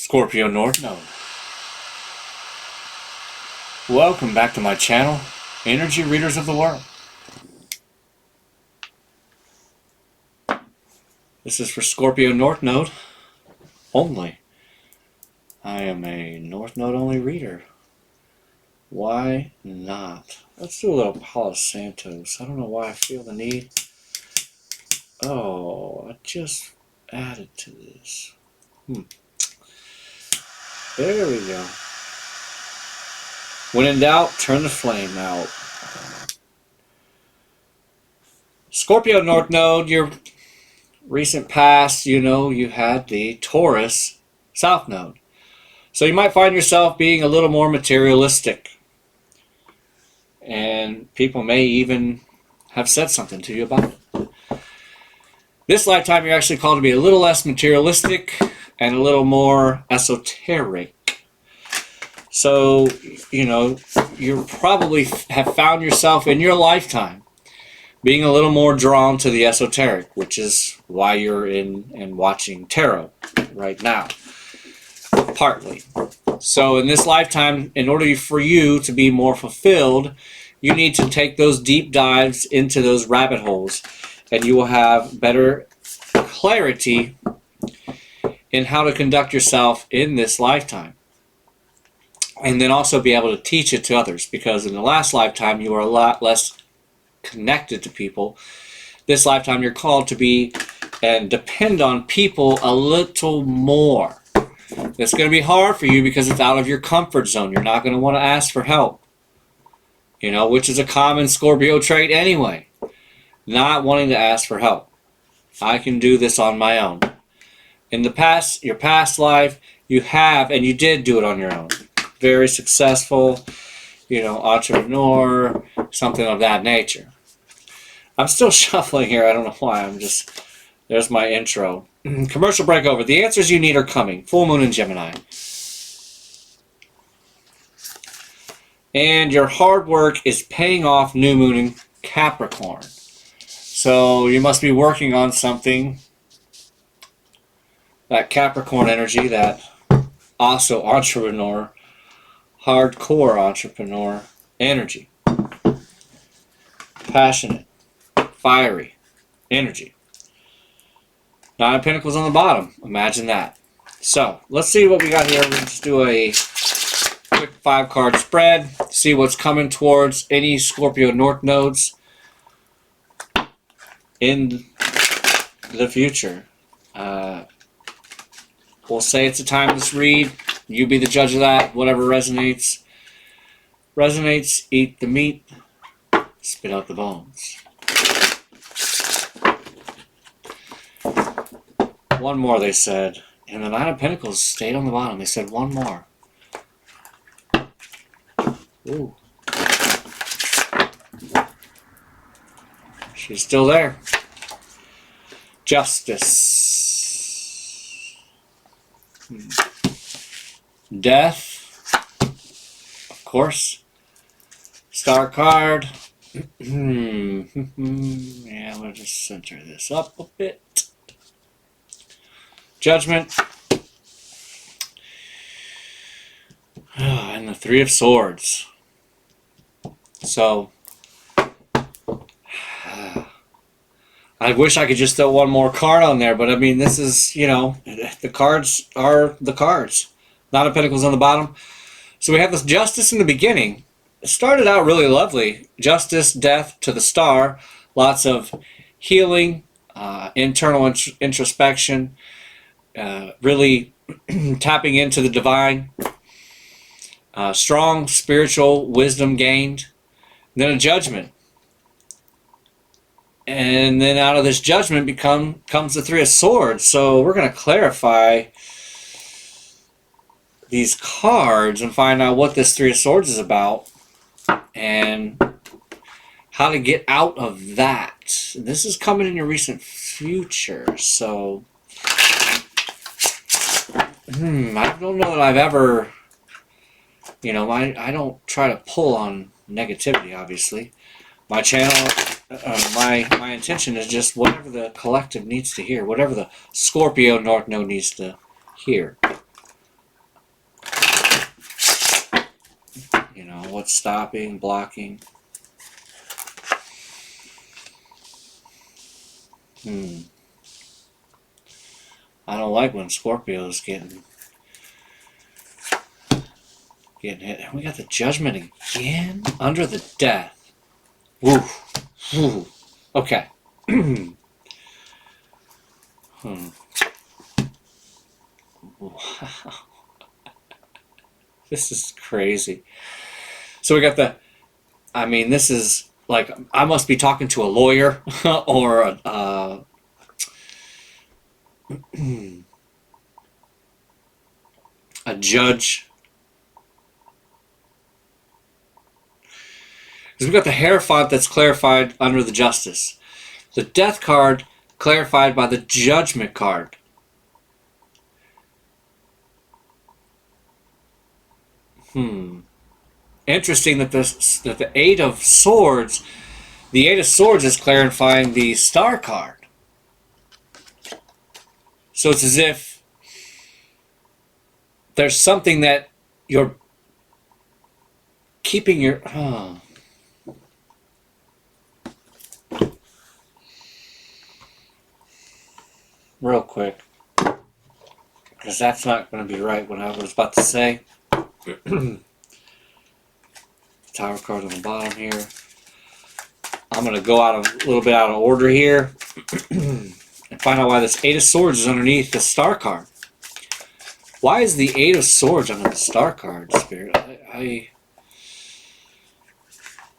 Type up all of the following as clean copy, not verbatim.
Scorpio North Node. Welcome back to my channel, Energy Readers of the World. This is for Scorpio North Node only. I am a North Node only reader. Why not? Let's do a little Palo Santos. I don't know why I feel the need. Oh, I just added to this. There we go. When in doubt, turn the flame out. Scorpio North Node, your recent past, you had the Taurus South Node. So you might find yourself being a little more materialistic. And people may even have said something to you about it. This lifetime, you're actually called to be a little less materialistic and a little more esoteric. So, you probably have found yourself in your lifetime being a little more drawn to the esoteric, which is why you're in and watching tarot right now, partly. So in this lifetime, in order for you to be more fulfilled, you need to take those deep dives into those rabbit holes, and you will have better clarity in how to conduct yourself in this lifetime. And then also be able to teach it to others, because in the last lifetime you were a lot less connected to people. This lifetime you're called to be and depend on people a little more. It's going to be hard for you because it's out of your comfort zone. You're not going to want to ask for help, which is a common Scorpio trait anyway. Not wanting to ask for help. I can do this on my own. In the past, your past life, you have and you did do it on your own. Very successful, entrepreneur, something of that nature. I'm still shuffling here. I don't know why. There's my intro. Commercial break over. The answers you need are coming. Full moon in Gemini. And your hard work is paying off, new moon in Capricorn. So you must be working on something. That Capricorn energy, that also entrepreneur, hardcore entrepreneur energy. Passionate, fiery energy. Nine of Pentacles on the bottom. Imagine that. So, let's see what we got here. We'll just do a quick 5-card spread. See what's coming towards any Scorpio North Nodes in the future. We'll say it's a timeless read. You be the judge of that. Whatever resonates. Resonates, eat the meat, spit out the bones. One more, they said. And the Nine of Pentacles stayed on the bottom. They said one more. Ooh. She's still there. Justice. Death, of course. Star card. Yeah, we'll just center this up a bit. Judgment. And the Three of Swords. So, I wish I could just throw one more card on there, but I mean, this is, the cards are the cards. Nine of Pentacles on the bottom. So we have this Justice in the beginning. It started out really lovely. Justice, death to the star. Lots of healing, internal introspection, really tapping into the divine. Strong spiritual wisdom gained. And then a judgment. And then out of this judgment comes the Three of Swords. So we're going to clarify these cards and find out what this Three of Swords is about and how to get out of that. This is coming in your recent future. So I don't know that I've ever, I don't try to pull on negativity, obviously. My channel, my intention is just whatever the collective needs to hear, whatever the Scorpio North Node needs to hear. what's stopping, blocking. I don't like when Scorpio's getting hit. And we got the Judgment again? Under the Death. Woo. Woo. Okay. Wow. This is crazy. So we got the, I mean, this is like, I must be talking to a lawyer or a judge. Because we've got the Hierophant that's clarified under the Justice. The Death card clarified by the Judgment card. Interesting that the Eight of Swords, the Eight of Swords is clarifying the Star card. So it's as if there's something that you're keeping your... Real quick, because that's not going to be right what I was about to say. Tower card on the bottom here. I'm going to go out a little bit out of order here and find out why this Eight of Swords is underneath the Star card. Why is the Eight of Swords under the Star card, Spirit?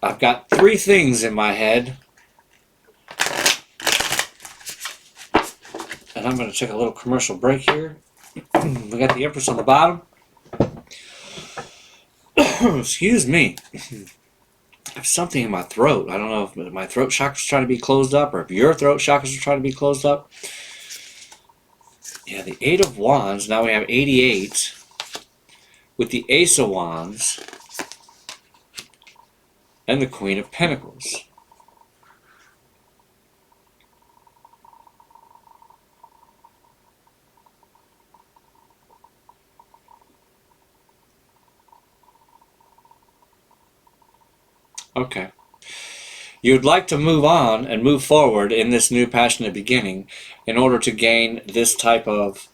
I've got three things in my head. And I'm going to take a little commercial break here. We got the Empress on the bottom. Excuse me. I have something in my throat. I don't know if my throat chakra's trying to be closed up or if your throat chakras are trying to be closed up. Yeah, the Eight of Wands. Now we have 88 with the Ace of Wands and the Queen of Pentacles. Okay. You'd like to move on and move forward in this new passionate beginning in order to gain this type of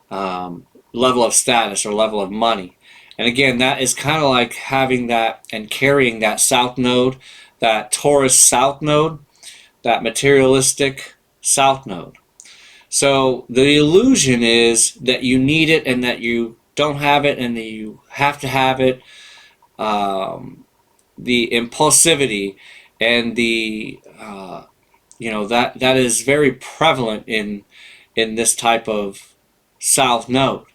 level of status or level of money. And again, that is kind of like having that and carrying that South Node, that Taurus South Node, that materialistic South Node. So the illusion is that you need it and that you don't have it and that you have to have it. The impulsivity and the that is very prevalent in this type of South Node.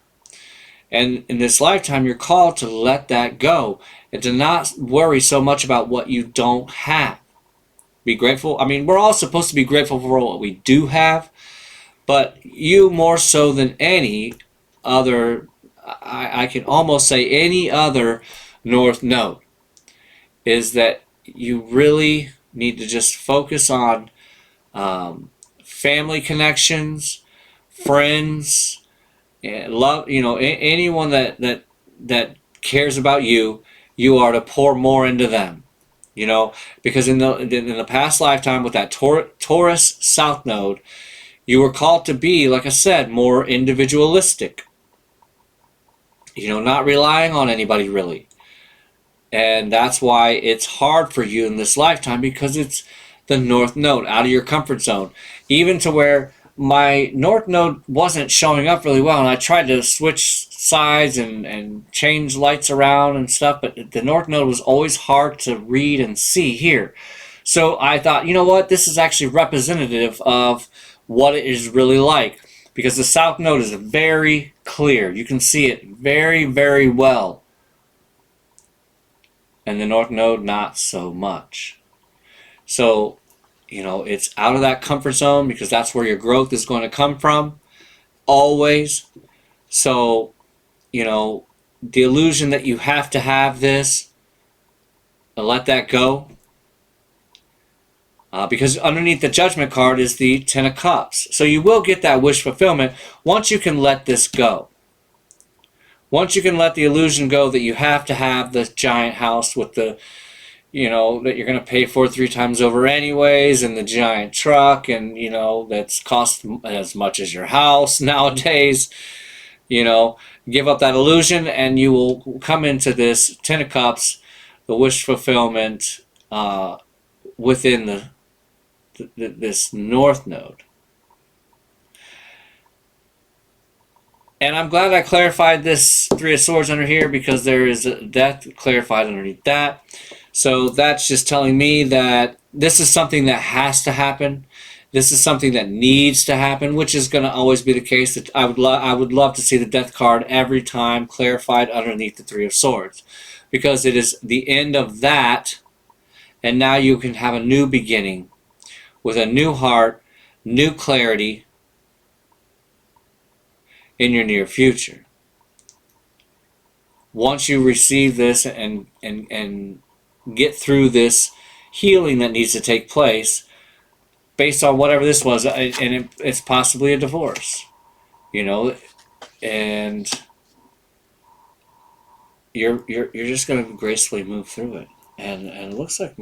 And in this lifetime, you're called to let that go and to not worry so much about what you don't have. Be grateful. I mean, we're all supposed to be grateful for what we do have, but you more so than any other, I can almost say any other North Node, is that you really need to just focus on family connections, friends, and love. You know, anyone that cares about you, you are to pour more into them. You know, because in the past lifetime with that Taurus South Node, you were called to be, like I said, more individualistic. You know, not relying on anybody really. And that's why it's hard for you in this lifetime, because it's the North Node, out of your comfort zone. Even to where my North Node wasn't showing up really well, and I tried to switch sides and change lights around and stuff, but the North Node was always hard to read and see here. So I thought, you know what, this is actually representative of what it is really like, because the South Node is very clear. You can see it very, very well. And the North Node, not so much. So, you know, it's out of that comfort zone, because that's where your growth is going to come from, always. So, you know, the illusion that you have to have this, let that go. Because underneath the Judgment card is the Ten of Cups. So you will get that wish fulfillment once you can let this go. Once you can let the illusion go that you have to have this giant house with the, you know, that you're going to pay for 3 times over anyways, and the giant truck, and, you know, that's cost as much as your house nowadays, you know, give up that illusion and you will come into this 10 of Cups, the wish fulfillment within this North Node. And I'm glad I clarified this 3 of Swords under here, because there is a death clarified underneath that. So that's just telling me that this is something that has to happen. This is something that needs to happen, which is going to always be the case. That I would love to see the death card every time clarified underneath the 3 of Swords, because it is the end of that, and now you can have a new beginning with a new heart, new clarity in your near future. Once you receive this and get through this healing that needs to take place based on whatever this was, and it's possibly a divorce, you know, and you're just going to gracefully move through it. And it looks like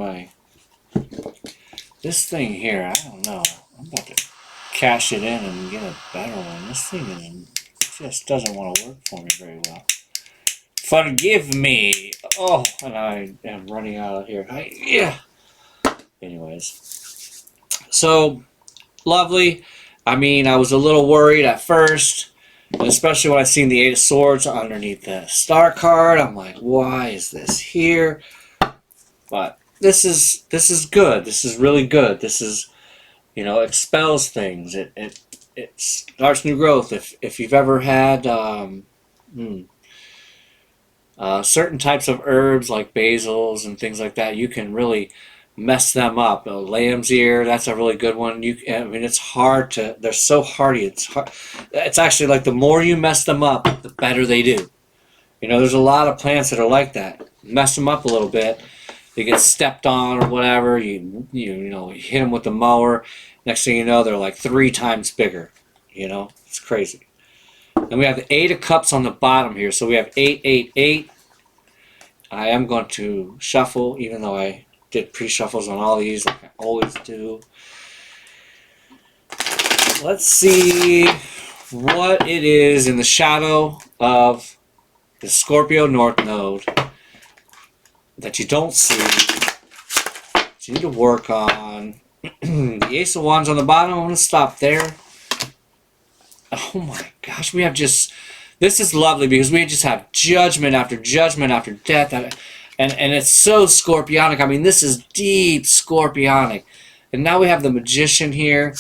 this thing here, I don't know, I'm about to cash it in and get a better one. This thing just doesn't want to work for me very well. Forgive me. Oh, and I am running out of here. Yeah. Anyways, so lovely. I mean, I was a little worried at first, especially when I seen the 8 of Swords underneath the star card. I'm like, why is this here? But this is good. This is really good. This is, you know, expels things. It starts new growth. If you've ever had certain types of herbs like basils and things like that, you can really mess them up. Lamb's ear, that's a really good one. I mean, it's hard to. They're so hardy. It's hard. It's actually like the more you mess them up, the better they do. You know, there's a lot of plants that are like that. Mess them up a little bit, they get stepped on or whatever. You know, you hit them with the mower. Next thing you know, they're like 3 times bigger. You know, it's crazy. And we have the 8 of Cups on the bottom here. So we have 8, 8, 8. I am going to shuffle, even though I did pre-shuffles on all these like I always do. Let's see what it is in the shadow of the Scorpio North Node that you don't see, that you need to work on. The Ace of Wands on the bottom. I'm going to stop there. Oh my gosh, we have just, this is lovely because we just have judgment after judgment after death, and it's so scorpionic. I mean, this is deep scorpionic. And now we have the Magician here.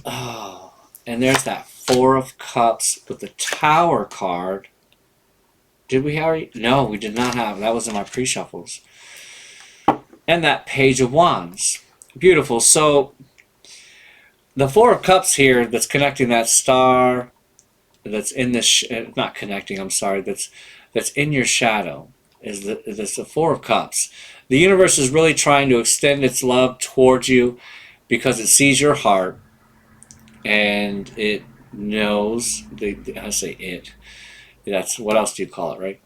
Oh, and there's that 4 of Cups with the Tower card. Did we already? No, we did not have. That was in my pre-shuffles. And that Page of Wands. Beautiful. So the 4 of Cups here that's connecting that star that's in this, not connecting, I'm sorry, that's in your shadow is the 4 of Cups. The universe is really trying to extend its love towards you because it sees your heart and it knows, I say it, that's, what else do you call it, right?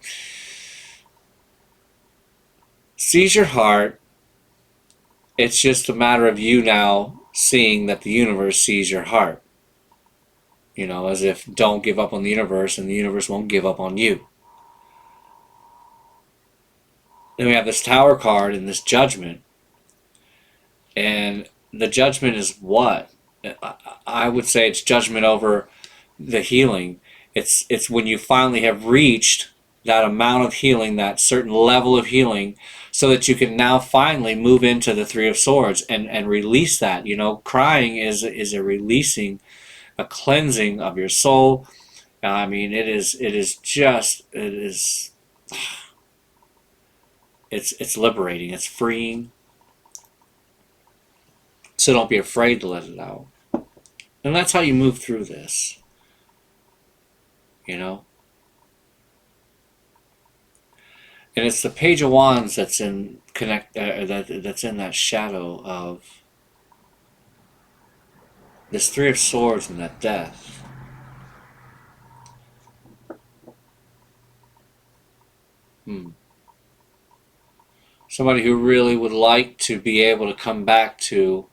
Sees your heart. It's just a matter of you now seeing that the universe sees your heart. You know, as if don't give up on the universe and the universe won't give up on you. Then we have this Tower card and this Judgment. And the Judgment is what? I would say it's judgment over the healing. It's when you finally have reached that amount of healing, that certain level of healing, so that you can now finally move into the 3 of Swords and release that. You know, crying is a releasing, a cleansing of your soul. I mean, it's liberating, it's freeing. So don't be afraid to let it out. And that's how you move through this. You know? And it's the Page of Wands that's in that's in that shadow of this 3 of Swords and that death. Somebody who really would like to be able to come back to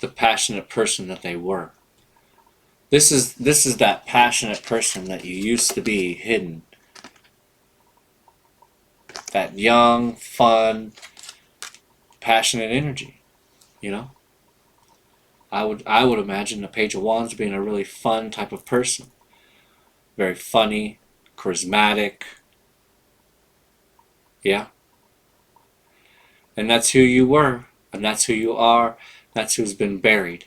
the passionate person that they were. This is that passionate person that you used to be hidden. That young, fun, passionate energy, you know? I would imagine the Page of Wands being a really fun type of person. Very funny, charismatic. Yeah. And that's who you were, and that's who you are, that's who's been buried.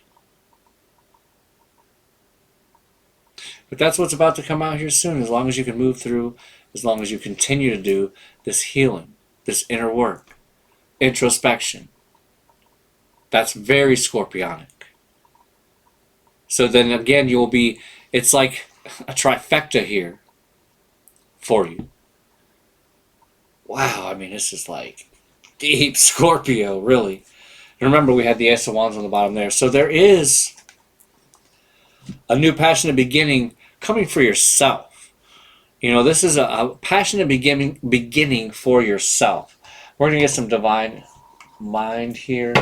But that's what's about to come out here soon, as long as you can move through, as long as you continue to do this healing, this inner work, introspection. That's very Scorpionic. So then again, you'll be, it's like a trifecta here for you. Wow, I mean, this is like deep Scorpio, really. And remember, we had the Ace of Wands on the bottom there. So there is a new passionate beginning coming for yourself. You know, this is a passionate beginning for yourself. We're going to get some divine mind here.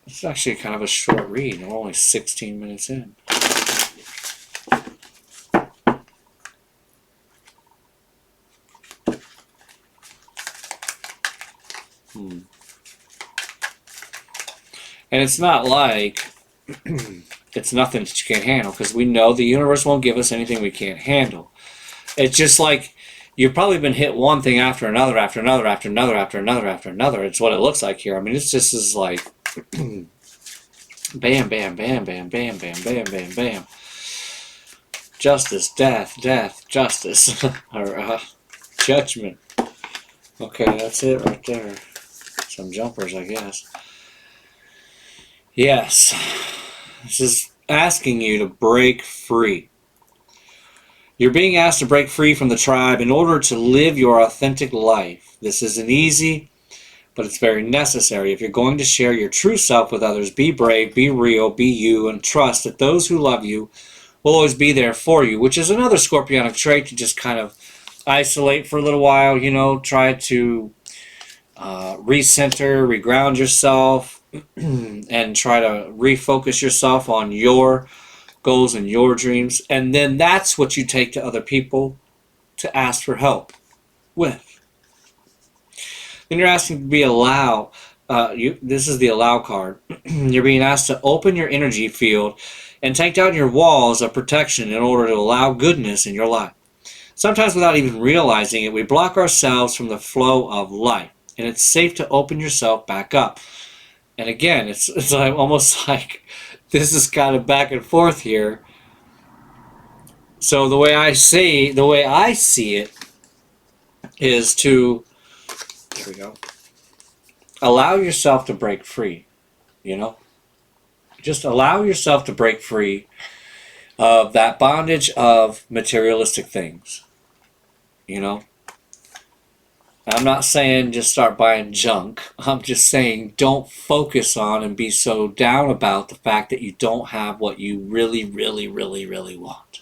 It's actually kind of a short read. We're only 16 minutes in. And it's not like it's nothing that you can't handle, because we know the universe won't give us anything we can't handle. It's just like you've probably been hit one thing after another, after another, after another, after another, after another. It's what it looks like here. I mean, it's just is like bam, bam, bam, bam, bam, bam, bam, bam, bam. Justice, death, death, justice, or judgment. Okay, that's it right there. Some jumpers, I guess. Yes, this is asking you to break free. You're being asked to break free from the tribe in order to live your authentic life. This isn't easy, but it's very necessary. If you're going to share your true self with others, be brave, be real, be you, and trust that those who love you will always be there for you, which is another Scorpionic trait, to just kind of isolate for a little while, you know, try to recenter, reground yourself, and try to refocus yourself on your goals and your dreams. And then that's what you take to other people to ask for help with. Then you're asking to be allowed. This is the allow card. You're being asked to open your energy field and take down your walls of protection in order to allow goodness in your life. Sometimes without even realizing it, we block ourselves from the flow of life. And it's safe to open yourself back up. And again, it's like, almost like this is kind of back and forth here. So the way I see it is to, there we go, allow yourself to break free, you know? Just allow yourself to break free of that bondage of materialistic things, you know? I'm not saying just start buying junk. I'm just saying don't focus on and be so down about the fact that you don't have what you really, really, really, really want.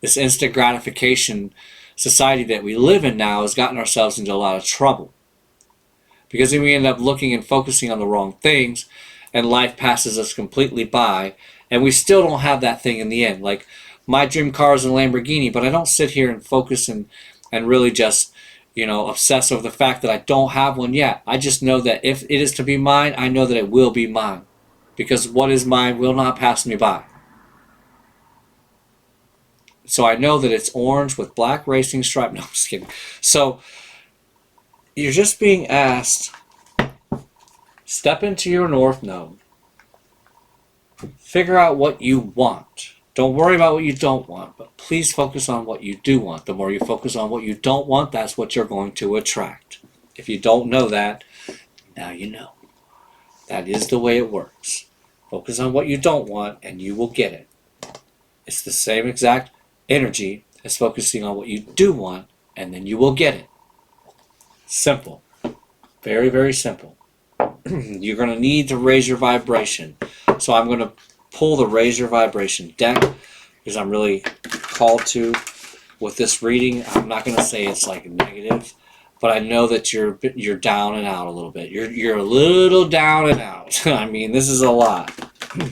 This instant gratification society that we live in now has gotten ourselves into a lot of trouble. Because then we end up looking and focusing on the wrong things, and life passes us completely by, and we still don't have that thing in the end. Like, my dream car is a Lamborghini, but I don't sit here and focus and really just, you know, obsess over the fact that I don't have one yet. I just know that if it is to be mine, I know that it will be mine. Because what is mine will not pass me by. So I know that it's orange with black racing stripe. No, I'm just kidding. So you're just being asked, step into your North Node. Figure out what you want. Don't worry about what you don't want, but please focus on what you do want. The more you focus on what you don't want, that's what you're going to attract. If you don't know that, now you know. That is the way it works. Focus on what you don't want, and you will get it. It's the same exact energy as focusing on what you do want, and then you will get it. Simple. Very, very simple. You're going to need to raise your vibration. So I'm going to pull the Raise Your Vibration deck because I'm really called to. with this reading, I'm not going to say it's like negative, but I know that you're down and out a little bit. You're a little down and out. I mean, this is a lot,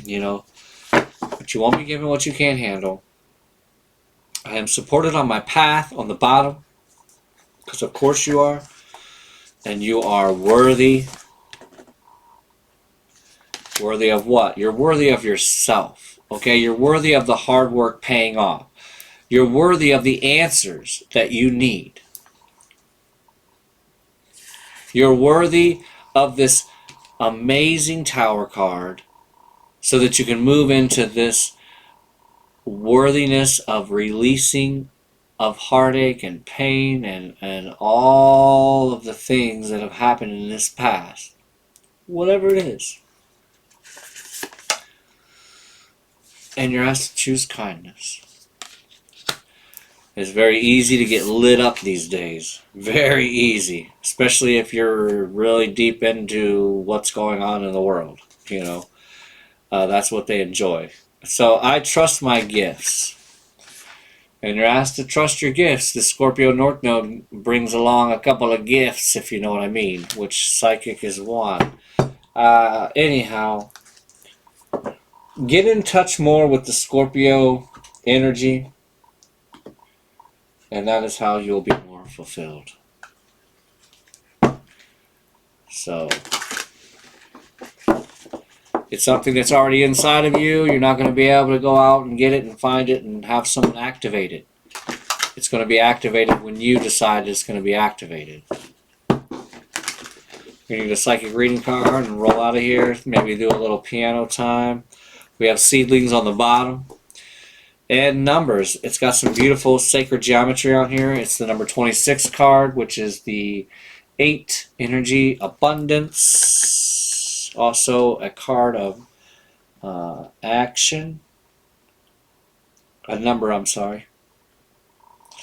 you know. But you won't be given what you can't handle. I am supported on my path on the bottom, because of course you are, and you are worthy. Worthy of what? You're worthy of yourself. Okay, you're worthy of the hard work paying off. You're worthy of the answers that you need. You're worthy of this amazing Tower card so that you can move into this worthiness of releasing of heartache and pain and all of the things that have happened in this past. Whatever it is. And you're asked to choose kindness. It's very easy to get lit up these days. Very easy. Especially if you're really deep into what's going on in the world. You know, that's what they enjoy. So I trust my gifts. And you're asked to trust your gifts. The Scorpio North Node brings along a couple of gifts, if you know what I mean. Which psychic is one. Anyhow, get in touch more with the Scorpio energy. And that is how you'll be more fulfilled. So, it's something that's already inside of you. You're not going to be able to go out and get it and find it and have someone activate it. It's going to be activated when you decide it's going to be activated. We need a psychic reading card and roll out of here. Maybe do a little piano time. We have seedlings on the bottom. And numbers. It's got some beautiful sacred geometry on here. It's the number 26 card, which is the 8 energy abundance. Also a card of action. A number, I'm sorry.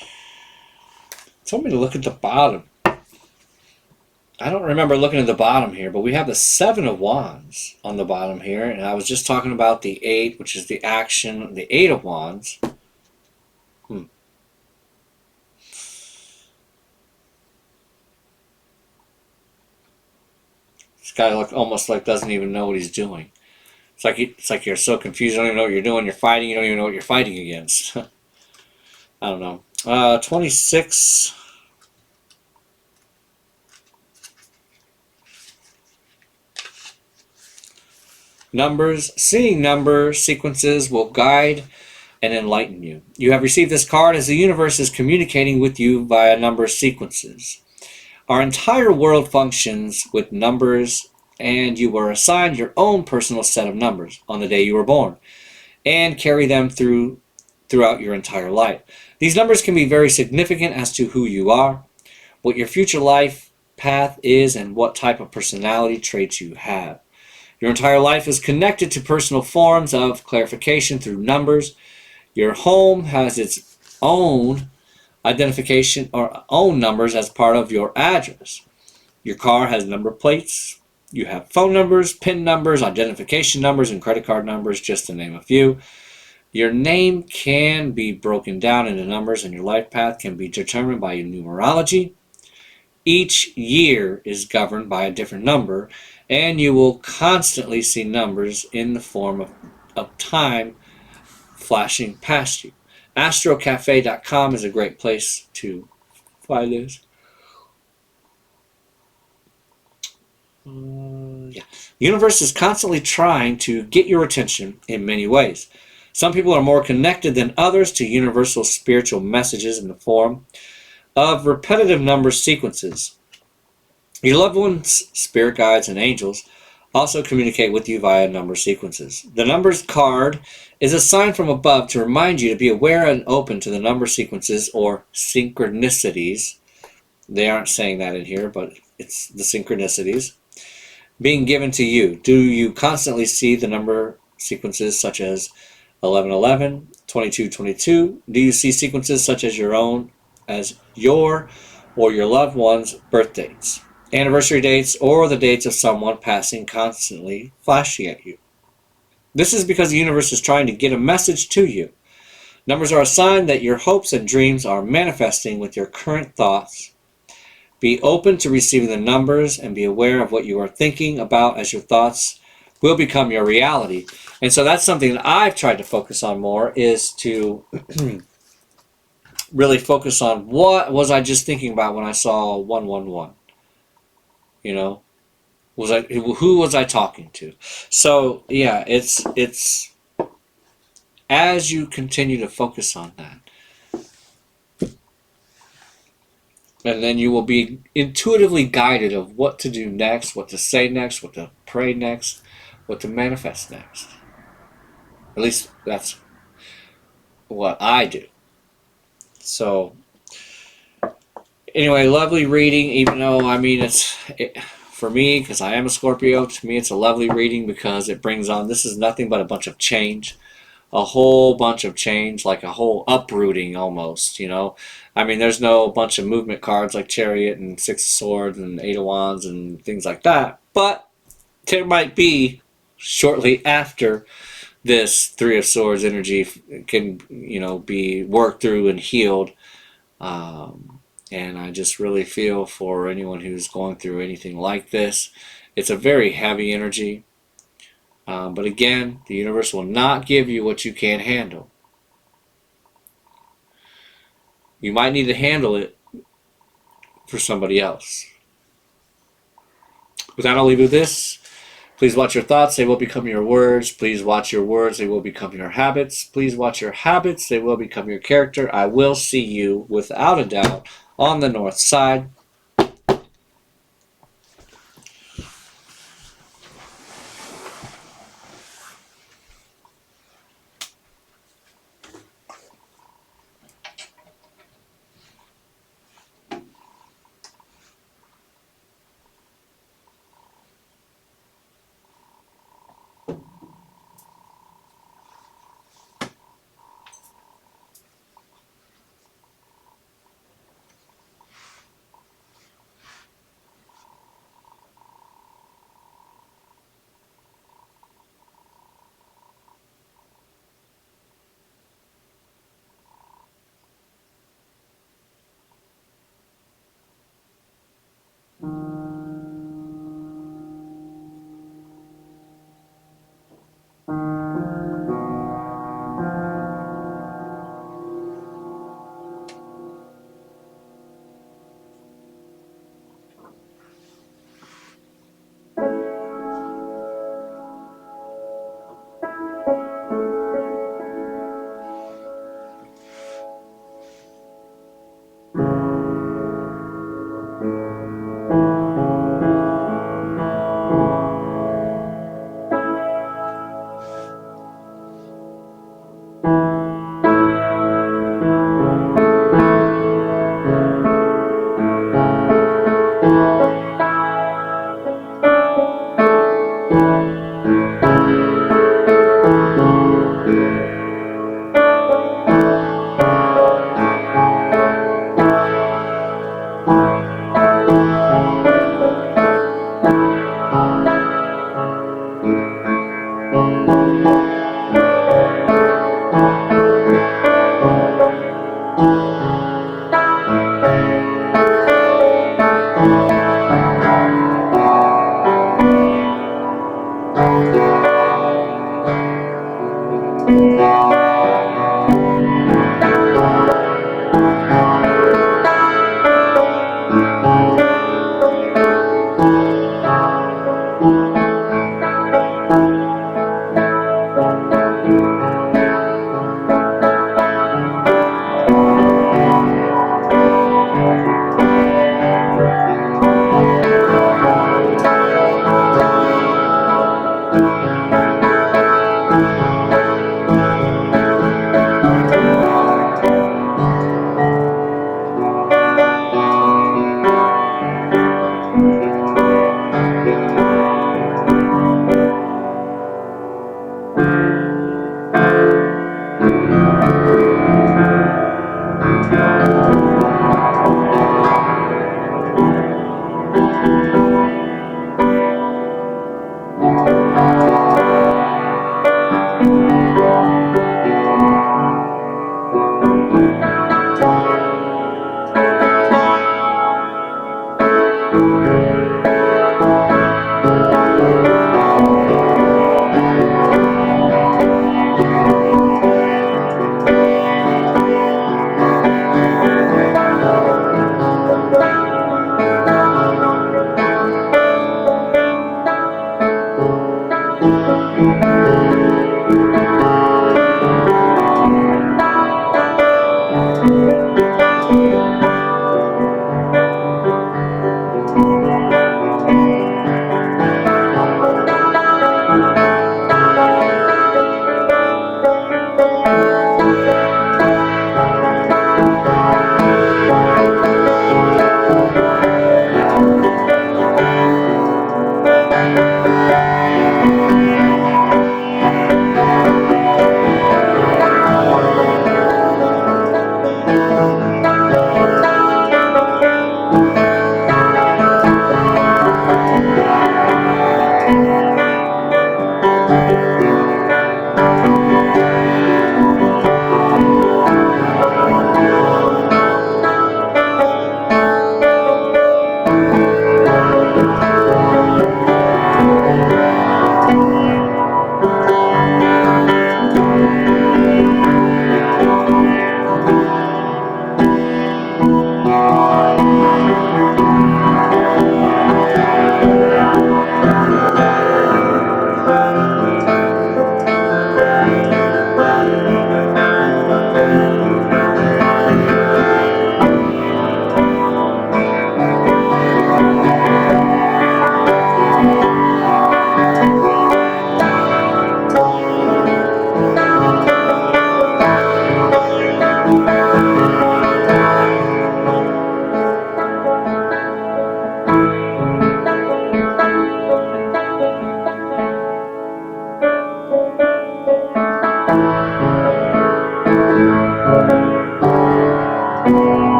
It told me to look at the bottom. I don't remember looking at the bottom here, but we have the 7 of Wands on the bottom here. And I was just talking about the 8, which is the action, the 8 of Wands. This guy almost like doesn't even know what he's doing. It's like you're so confused, you don't even know what you're doing. You're fighting, you don't even know what you're fighting against. I don't know. 26... Numbers. Seeing number sequences will guide and enlighten you. You have received this card as the universe is communicating with you via number sequences. Our entire world functions with numbers, and you were assigned your own personal set of numbers on the day you were born and carry them throughout your entire life. These numbers can be very significant as to who you are, what your future life path is, and what type of personality traits you have. Your entire life is connected to personal forms of clarification through numbers. Your home has its own identification or own numbers as part of your address. Your car has number plates. You have phone numbers, PIN numbers, identification numbers, and credit card numbers, just to name a few. Your name can be broken down into numbers, and your life path can be determined by numerology. Each year is governed by a different number, and you will constantly see numbers in the form of time flashing past you. AstroCafe.com is a great place to find this. The universe is constantly trying to get your attention in many ways. Some people are more connected than others to universal spiritual messages in the form of repetitive number sequences. Your loved ones, spirit guides, and angels also communicate with you via number sequences. The numbers card is a sign from above to remind you to be aware and open to the number sequences or synchronicities. They aren't saying that in here, but it's the synchronicities being given to you. Do you constantly see the number sequences such as 1111, 2222? Do you see sequences such as your own, as your or your loved one's birth dates, anniversary dates, or the dates of someone passing constantly flashing at you? This is because the universe is trying to get a message to you. Numbers are a sign that your hopes and dreams are manifesting with your current thoughts. Be open to receiving the numbers and be aware of what you are thinking about, as your thoughts will become your reality. And so that's something that I've tried to focus on more, is to really focus on what was I just thinking about when I saw 111. You know, who was I talking to? So yeah, it's as you continue to focus on that, and then you will be intuitively guided of what to do next, what to say next, what to pray next, what to manifest next. At least that's what I do. So anyway, lovely reading, even though, I mean, for me, because I am a Scorpio, to me it's a lovely reading because it brings on, this is nothing but a bunch of change. A whole bunch of change, like a whole uprooting almost, you know. I mean, there's no bunch of movement cards like Chariot and Six of Swords and Eight of Wands and things like that. But there might be, shortly after this, Three of Swords energy can, you know, be worked through and healed. And I just really feel for anyone who's going through anything like this. It's a very heavy energy. But again, the universe will not give you what you can't handle. You might need to handle it for somebody else. With that, I'll leave you with this. Please watch your thoughts, they will become your words. Please watch your words, they will become your habits. Please watch your habits, they will become your character. I will see you, without a doubt, on the north side.